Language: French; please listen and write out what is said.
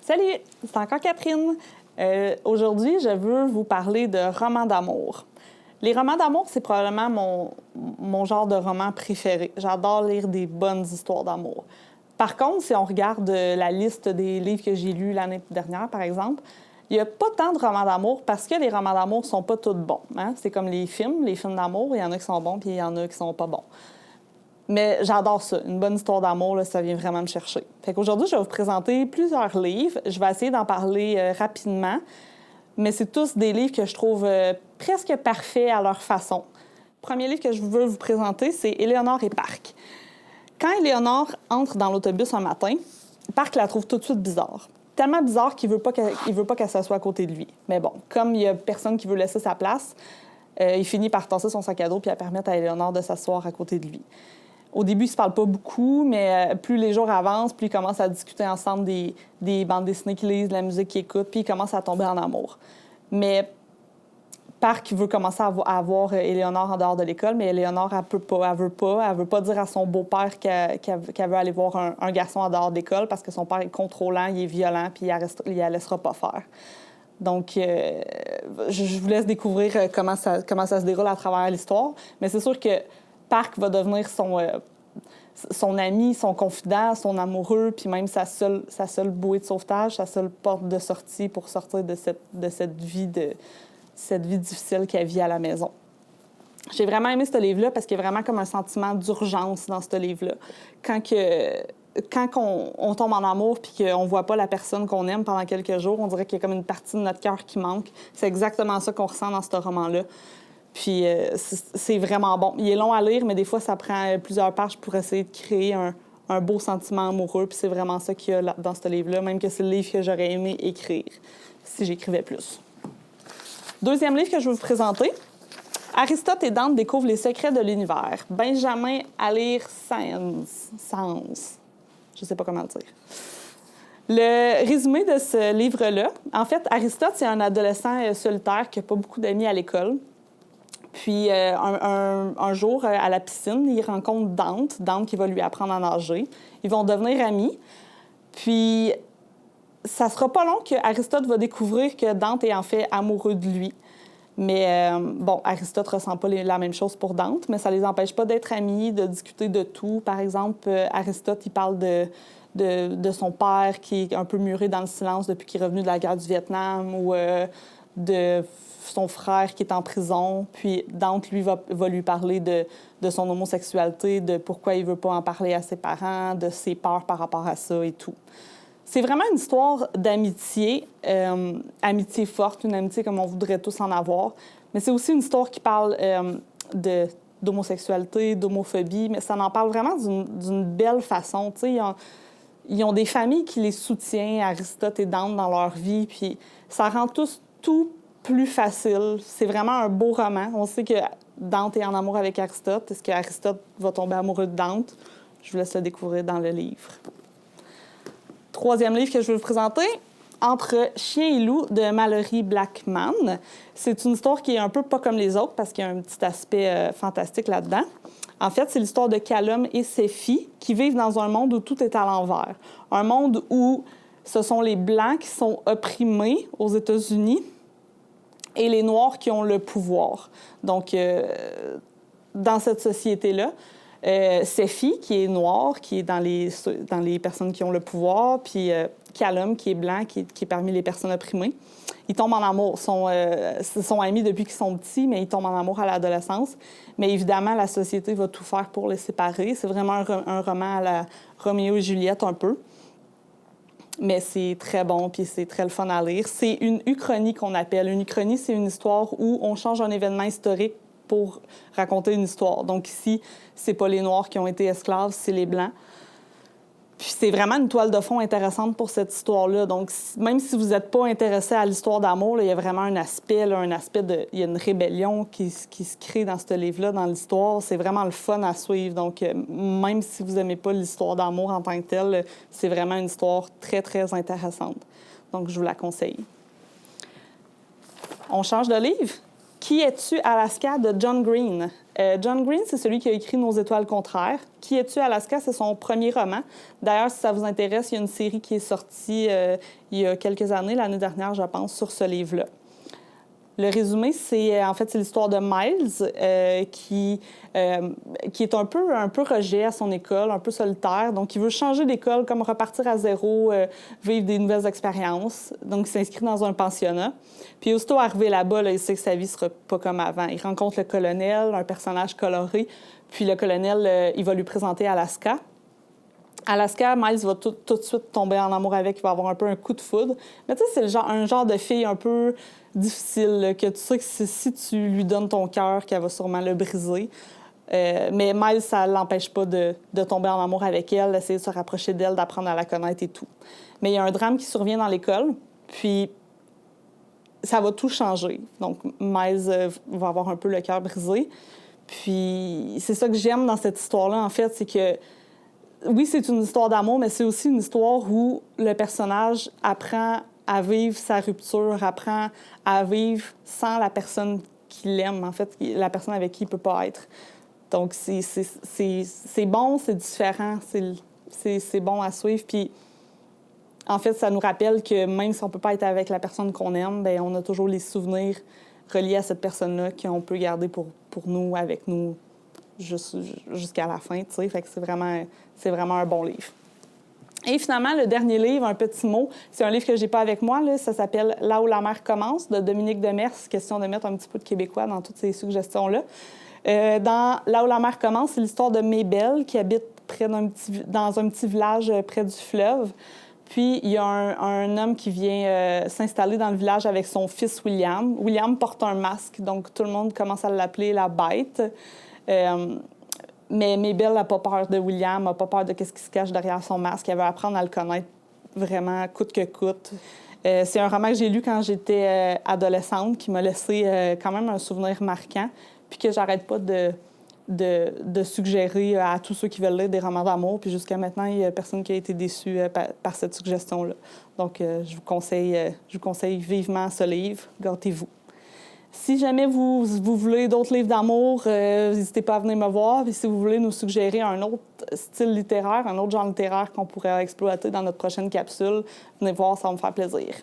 Salut, c'est encore Catherine. Aujourd'hui, je veux vous parler de romans d'amour. Les romans d'amour, c'est probablement mon genre de roman préféré. J'adore lire des bonnes histoires d'amour. Par contre, si on regarde la liste des livres que j'ai lus l'année dernière, par exemple, il n'y a pas tant de romans d'amour parce que les romans d'amour ne sont pas tous bons. Hein? C'est comme les films d'amour, il y en a qui sont bons puis il y en a qui sont pas bons. Mais j'adore ça. Une bonne histoire d'amour, là, ça vient vraiment me chercher. Fait qu'aujourd'hui, je vais vous présenter plusieurs livres. Je vais essayer d'en parler rapidement, mais c'est tous des livres que je trouve presque parfaits à leur façon. Le premier livre que je veux vous présenter, c'est Éléonore et Park. Quand Éléonore entre dans l'autobus un matin, Park la trouve tout de suite bizarre. Tellement bizarre qu'il veut pas qu'elle s'assoie à côté de lui. Mais bon, comme il y a personne qui veut laisser sa place, il finit par tasser son sac à dos puis à permettre à Éléonore de s'asseoir à côté de lui. Au début, ils ne se parlent pas beaucoup, mais plus les jours avancent, plus ils commencent à discuter ensemble des bandes dessinées qu'ils lisent, de la musique qu'ils écoutent, puis ils commencent à tomber en amour. Mais Park veut commencer à voir Éléonore en dehors de l'école, mais Éléonore, elle veut pas dire à son beau-père qu'elle veut aller voir un garçon en dehors de l'école parce que son père est contrôlant, il est violent, puis il la laissera pas faire. Donc, je vous laisse découvrir comment ça se déroule à travers l'histoire, mais c'est sûr que Park va devenir son ami, son confident, son amoureux, puis même sa seule bouée de sauvetage, sa seule porte de sortie pour sortir de cette vie difficile qu'elle vit à la maison. J'ai vraiment aimé ce livre-là parce qu'il y a vraiment comme un sentiment d'urgence dans ce livre-là. Quand on tombe en amour puis qu'on voit pas la personne qu'on aime pendant quelques jours, on dirait qu'il y a comme une partie de notre cœur qui manque. C'est exactement ça qu'on ressent dans ce roman-là. Puis c'est vraiment bon. Il est long à lire, mais des fois, ça prend plusieurs pages pour essayer de créer un beau sentiment amoureux. Puis c'est vraiment ça qu'il y a dans ce livre-là, même que c'est le livre que j'aurais aimé écrire si j'écrivais plus. Deuxième livre que je vais vous présenter, Aristote et Dante découvrent les secrets de l'univers. Benjamin Alire Sens. Je ne sais pas comment le dire. Le résumé de ce livre-là, en fait, Aristote, c'est un adolescent solitaire qui n'a pas beaucoup d'amis à l'école. Puis, un jour, à la piscine, il rencontre Dante qui va lui apprendre à nager. Ils vont devenir amis. Puis, ça sera pas long qu'Aristote va découvrir que Dante est en fait amoureux de lui. Mais, Aristote ressent pas la même chose pour Dante, mais ça les empêche pas d'être amis, de discuter de tout. Par exemple, Aristote, il parle de son père qui est un peu muré dans le silence depuis qu'il est revenu de la guerre du Vietnam ou de son frère qui est en prison. Puis Dante, lui, va lui parler de son homosexualité, de pourquoi il veut pas en parler à ses parents, de ses peurs par rapport à ça et tout. C'est vraiment une histoire d'amitié, amitié forte, une amitié comme on voudrait tous en avoir. Mais c'est aussi une histoire qui parle d'homosexualité, d'homophobie, mais ça en parle vraiment d'une belle façon. Tu sais, ils ont des familles qui les soutiennent, Aristote et Dante, dans leur vie, puis ça rend tout plus facile. C'est vraiment un beau roman. On sait que Dante est en amour avec Aristote. Est-ce qu'Aristote va tomber amoureux de Dante? Je vous laisse le découvrir dans le livre. Troisième livre que je vais vous présenter, Entre chien et loup de Mallory Blackman. C'est une histoire qui est un peu pas comme les autres parce qu'il y a un petit aspect fantastique là-dedans. En fait, c'est l'histoire de Callum et Sephi qui vivent dans un monde où tout est à l'envers. Un monde où ce sont les Blancs qui sont opprimés aux États-Unis et les Noirs qui ont le pouvoir. Donc, dans cette société-là, Sephi, qui est noir, qui est dans les personnes qui ont le pouvoir, puis Callum, qui est blanc, qui est parmi les personnes opprimées. Ils tombent en amour. Ils sont amis depuis qu'ils sont petits, mais ils tombent en amour à l'adolescence. Mais évidemment, la société va tout faire pour les séparer. C'est vraiment un roman à la Roméo et Juliette un peu. Mais c'est très bon, puis c'est très le fun à lire. C'est une uchronie qu'on appelle. Une uchronie, c'est une histoire où on change un événement historique pour raconter une histoire. Donc ici, c'est pas les Noirs qui ont été esclaves, c'est les Blancs. Puis c'est vraiment une toile de fond intéressante pour cette histoire-là. Donc même si vous n'êtes pas intéressé à l'histoire d'amour, là, il y a vraiment un aspect de... Il y a une rébellion qui se crée dans ce livre-là, dans l'histoire. C'est vraiment le fun à suivre. Donc même si vous n'aimez pas l'histoire d'amour en tant que telle, c'est vraiment une histoire très, très intéressante. Donc je vous la conseille. On change de livre. Qui es-tu, Alaska, de John Green? John Green, c'est celui qui a écrit Nos étoiles contraires. Qui es-tu, Alaska? C'est son premier roman. D'ailleurs, si ça vous intéresse, il y a une série qui est sortie il y a quelques années, l'année dernière, je pense, sur ce livre-là. Le résumé, c'est l'histoire de Miles qui est un peu rejet à son école, un peu solitaire. Donc, il veut changer d'école, comme repartir à zéro, vivre des nouvelles expériences. Donc, il s'inscrit dans un pensionnat. Puis, aussitôt arrivé là-bas, là, il sait que sa vie ne sera pas comme avant. Il rencontre le colonel, un personnage coloré. Puis, le colonel, il va lui présenter Alaska. Alaska, Miles va tout de suite tomber en amour avec, il va avoir un peu un coup de foudre. Mais tu sais, c'est un genre de fille un peu difficile, là, que tu sais que si tu lui donnes ton cœur, qu'elle va sûrement le briser. Mais Miles, ça ne l'empêche pas de tomber en amour avec elle, d'essayer de se rapprocher d'elle, d'apprendre à la connaître et tout. Mais il y a un drame qui survient dans l'école, puis ça va tout changer. Donc, Miles va avoir un peu le cœur brisé. Puis c'est ça que j'aime dans cette histoire-là, en fait, c'est que oui, c'est une histoire d'amour, mais c'est aussi une histoire où le personnage apprend à vivre sa rupture, apprend à vivre sans la personne qu'il aime, en fait, la personne avec qui il ne peut pas être. Donc, c'est bon, c'est différent, c'est bon à suivre. Puis, en fait, ça nous rappelle que même si on ne peut pas être avec la personne qu'on aime, bien, on a toujours les souvenirs reliés à cette personne-là qu'on peut garder pour nous, avec nous, jusqu'à la fin, tu sais. Fait que c'est vraiment un bon livre. Et finalement, le dernier livre, un petit mot, c'est un livre que j'ai pas avec moi, là, ça s'appelle « Là où la mer commence » de Dominique Demers. Question de mettre un petit peu de québécois dans toutes ces suggestions-là. Dans « Là où la mer commence », c'est l'histoire de Mabel qui habite dans un petit village près du fleuve. Puis, il y a un homme qui vient s'installer dans le village avec son fils William. William porte un masque, donc tout le monde commence à l'appeler la bête. Mais Mabel n'a pas peur de William, n'a pas peur de ce qui se cache derrière son masque. Elle veut apprendre à le connaître vraiment coûte que coûte. C'est un roman que j'ai lu quand j'étais adolescente qui m'a laissé quand même un souvenir marquant, puis que j'arrête pas de suggérer à tous ceux qui veulent lire des romans d'amour. Puis jusqu'à maintenant, il n'y a personne qui a été déçu par cette suggestion-là. Donc, je vous conseille vivement ce livre. Gâtez-vous. Si jamais vous voulez d'autres livres d'amour, n'hésitez pas à venir me voir. Et si vous voulez nous suggérer un autre style littéraire, un autre genre littéraire qu'on pourrait exploiter dans notre prochaine capsule, venez voir, ça va me faire plaisir.